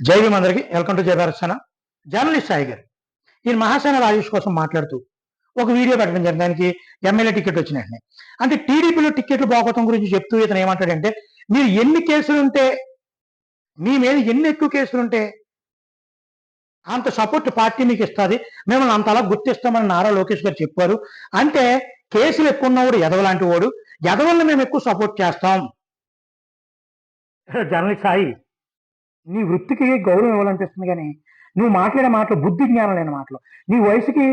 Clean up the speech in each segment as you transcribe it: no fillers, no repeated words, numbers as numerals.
జై భీమ్ అందరికి. Welcome to జై భారత్ సేన. జర్నలిస్ట్ సాయి గారు ఈయన మహాసేన రాజేష్ కోసం మాట్లాడుతూ ఒక వీడియో పెట్టడం జరిగింది. దానికి ఎమ్మెల్యే టికెట్ వచ్చిన వెంటనే అంటే టీడీపీలో టికెట్లు బాగోతం గురించి చెప్తూ ఇతను ఏమంటాడంటే, మీరు ఎన్ని కేసులుంటే, మీ మీద ఎన్ని ఎక్కువ కేసులుంటే అంత సపోర్ట్ పార్టీ మీకు ఇస్తుంది, మిమ్మల్ని అంతలా గుర్తిస్తామని నారా లోకేష్ గారు చెప్పారు. అంటే కేసులు ఎక్కువ ఉన్నవాడు ఎదవలాంటి వాడు, ఎదవల్ని మేము ఎక్కువ సపోర్ట్ చేస్తాం. జర్నలిస్ట్ సాయి, నీ వృత్తికి గౌరవం ఇవ్వాలనిపిస్తుంది, కానీ నువ్వు మాట్లాడే మాటలు బుద్ధి జ్ఞానం లేని మాటలు. నీ వయసుకి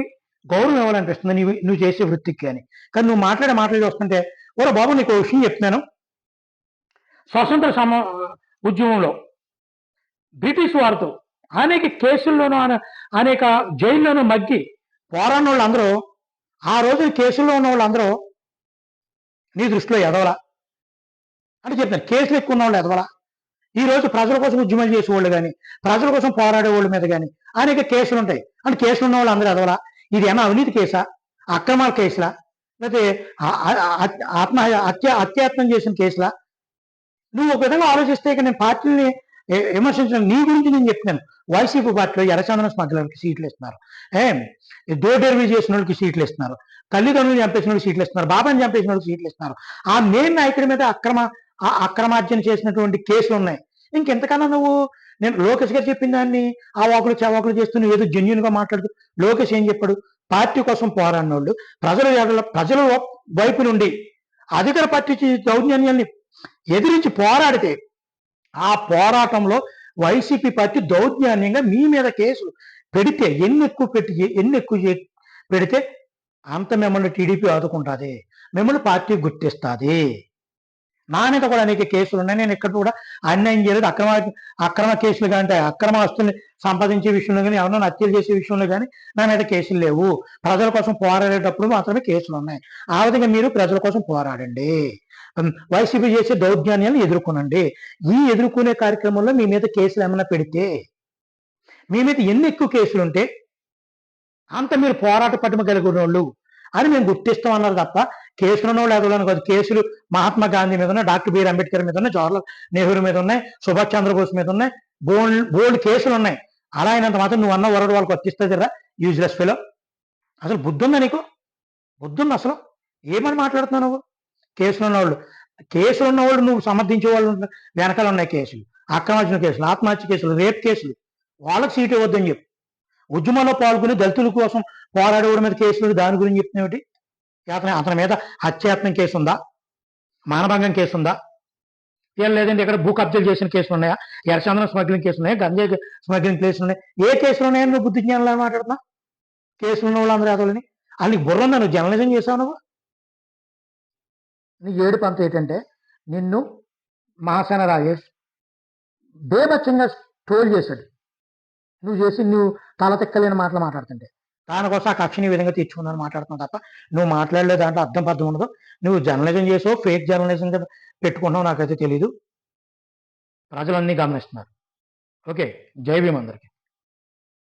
గౌరవం ఇవ్వాలనిపిస్తుంది నువ్వు చేసే వృత్తికి, కానీ నువ్వు మాట్లాడే మాటలు చూస్తుంటే, ఓ బాబు నీకు విషయం చెప్తున్నాను. స్వతంత్ర ఉద్యమంలో బ్రిటిష్ వారితో అనేక కేసుల్లోనూ అనేక జైల్లోనూ మగ్గి పోరాడిన వాళ్ళందరూ, ఆ రోజు కేసుల్లో ఉన్న వాళ్ళందరూ నీ దృష్టిలో ఎదవలా అంటే చెప్తాను. కేసులు ఎక్కువ ఉన్న వాళ్ళు ఎదవలా? ఈ రోజు ప్రజల కోసం ఉద్యమాలు చేసేవాళ్ళు కానీ, ప్రజల కోసం పోరాడే వాళ్ళ మీద కానీ అనేక కేసులు ఉంటాయి. అంటే కేసులు ఉన్న వాళ్ళు అందరూ ఎదవలా? ఇది ఏమన్నా అవినీతి కేసా, అక్రమాల కేసులా, లేకపోతే అత్యాత్మం చేసిన కేసులా? నువ్వు ఒక విధంగా ఆలోచిస్తే ఇక నేను పార్టీని విమర్శించడం, నీ గురించి నేను చెప్తున్నాను. వైసీపీ పార్టీలో ఎర్రచందన స్మగ్లర్కి సీట్లు ఇస్తున్నారు, డోర్ డెలివరీ చేసిన వాళ్ళకి సీట్లు ఇస్తున్నారు, తల్లిదండ్రులు చంపేసిన వాళ్ళకి సీట్లు ఇస్తున్నారు, బాబాని చంపేసిన వాళ్ళకి సీట్లు ఇస్తున్నారు. ఆ మెయిన్ నాయకుడి మీద అక్రమార్జన చేసినటువంటి కేసులు ఉన్నాయి. ఇంకెంతకన్నా నువ్వు, నేను లోకేష్ గారు చెప్పిన దాన్ని ఆ వాకులు చవాకులు చేస్తూ నువ్వు ఏదో జెన్యున్ గా మాట్లాడుతూ, లోకేష్ ఏం చెప్పాడు? పార్టీ కోసం పోరాడిన వాళ్ళు ప్రజల వైపు నుండి అధికార పార్టీ దౌర్జన్యాన్ని ఎదిరించి పోరాడితే, ఆ పోరాటంలో వైసీపీ పార్టీ దౌర్జన్యంగా మీ మీద కేసులు పెడితే, ఎన్ని ఎక్కువ పెడితే అంత మిమ్మల్ని టీడీపీ ఆదుకుంటుంది, మిమ్మల్ని పార్టీ గుర్తిస్తుంది. నా మీద కూడా అనేక కేసులు ఉన్నాయి. నేను ఇక్కడ కూడా అన్యాయం చేయలేదు. అక్రమ కేసులు కానీ, అక్రమ ఆస్తుల్ని సంపాదించే విషయంలో కానీ, ఎవరైనా హత్యలు చేసే విషయంలో కానీ నా మీద కేసులు లేవు. ప్రజల కోసం పోరాడేటప్పుడు మాత్రమే కేసులు ఉన్నాయి. ఆ విధంగా మీరు ప్రజల కోసం పోరాడండి, వైసీపీ చేసే దౌర్జన్యాలను ఎదుర్కొనండి. ఈ ఎదుర్కొనే కార్యక్రమంలో మీ మీద కేసులు ఏమైనా పెడితే, మీ మీద ఎన్ని ఎక్కువ కేసులుంటే అంత మీరు పోరాట పటిమ కలిగిన వాళ్ళు అని మేము గుర్తిస్తాం అన్నారు తప్ప, కేసులు ఉన్న వాళ్ళు ఎదవలని కాదు. కేసులు మహాత్మా గాంధీ మీద ఉన్నాయి, డాక్టర్ బిఆర్ అంబేద్కర్ మీద ఉన్నాయి, జవహర్లాల్ నెహ్రూ మీద ఉన్నాయి, సుభాష్ చంద్రబోస్ మీద ఉన్నాయి, బోల్డ్ కేసులు ఉన్నాయి. అలా అయినంత మాత్రం నువ్వు అన్న వరడు వాళ్ళకి వర్తిస్తుందిరా యూజ్లెస్ ఫెలో. అసలు బుద్ధుందా నీకు? బుద్ధుంది అసలు? ఏమని మాట్లాడుతున్నావు నువ్వు? కేసులు ఉన్నవాళ్ళు నువ్వు సమర్థించే వాళ్ళు వెనకాల ఉన్నాయి కేసులు, అక్రమార్జన కేసులు, ఆత్మహత్య కేసులు, రేప్ కేసులు. వాళ్ళకి సీటు ఇవ్వద్దని చెప్పు. ఉద్యమంలో పాల్గొని దళితుల కోసం పోరాడేవాడి మీద కేసులు, దాని గురించి చెప్తున్నవి. అతని మీద హత్యాయత్నం కేసు ఉందా, మానభంగం కేసు ఉందా, ఏం లేదండి ఇక్కడ భూ కబ్జాలు చేసిన కేసులు ఉన్నాయా, ఎర్రచందనం స్మగ్లింగ్ కేసులు ఉన్నాయా, గంజాయి స్మగ్లింగ్ కేసులు ఉన్నాయి? ఏ కేసులు ఉన్నాయని నువ్వు బుద్ధి జ్ఞానంలో మాట్లాడుతున్నా? కేసులు ఉన్న వాళ్ళందరూ ఎదవలని. అన్ని బుర్రందా? నువ్వు జర్నలిజం చేసావు నువ్వు? నీ ఏడుపు అంత ఏంటంటే, నిన్ను మహాసేన రాజేష్ బేబచ్చంగా ట్రోల్ చేశాడు. నువ్వు తల తిక్కలేని మాటలు మాట్లాడుతుంటే, దానికోసం ఆ కక్షని విధంగా తీర్చుకుందని మాట్లాడుతున్నావు తప్ప, నువ్వు మాట్లాడలేదు దాంట్లో అర్థం పద్ధం ఉండదు. నువ్వు జర్నలిజం చేసావు, ఫేక్ జర్నలిజం పెట్టుకున్నావు, నాకైతే తెలీదు. ప్రజలన్నీ గమనిస్తున్నారు. ఓకే, జై భీమ్ అందరికి.